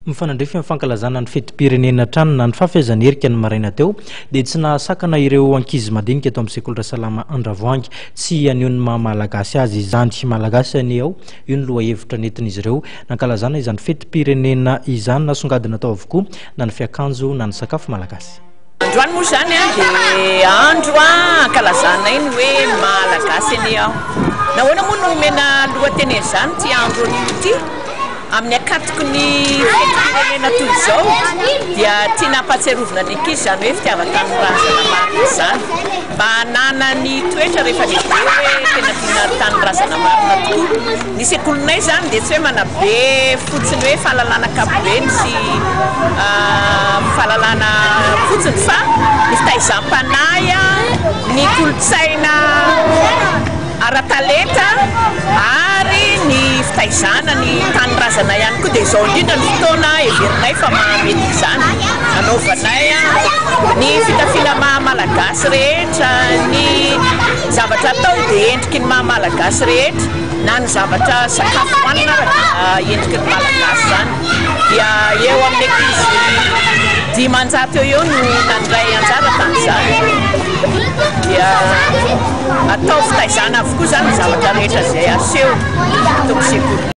Mifanandrefy mifankalazana ny feti-pirenena trano na ny fafezana erika ny maraina teo dia tsy nahasakana ireo ankizy madinika eto amin'ny sekoly Rasalama Andravoahangy tsy anion'ny maha-malagasy azy izany malagasy any ao io ny loha hevitra nentin'izy ireo nankalazana izany feti-pirenena izany nasongadina tao avokoa na ny fiakanjo na ny sakafo malagasy. Androany moa zany dia andro ankalazana iny hoe malagasy any ao. Nahoana moa no omena lohateny izany ty andro ity? Amin'ny akatoko ny feti-pirenena toy izao dia tiana hampatsiarovana ny ankizy izany hoe fitiavan-tany razana marina izany mba hanana ny toetra rehefa lehibe hoe tena tiana tany razana marina tokoa. Ny sekolinay izany dia tsy hoe manabe fotsiny hoe fahalalana ankapobeny sy fahalalana fotsiny fa ny fitaizam-panahy, ny kolotsaina ara-talenta ary ny fitaizana ny tany razana ihany koa dia izao indrindra ny fotoana heverinay fa mahamety izany anaovanay ny fitafiana maha-malagasy rehetra, ny zavatra atao dia endriky ny maha-malagasy rehetra na ny zavatra sakafo hoanina endriky ny malagasy zany dia eo amin'ny ankizy 10 eo no nandray anjara tamin'izany dia atao fitaizana avokoa zany zavatra rehetra izay aseho toko sekoly.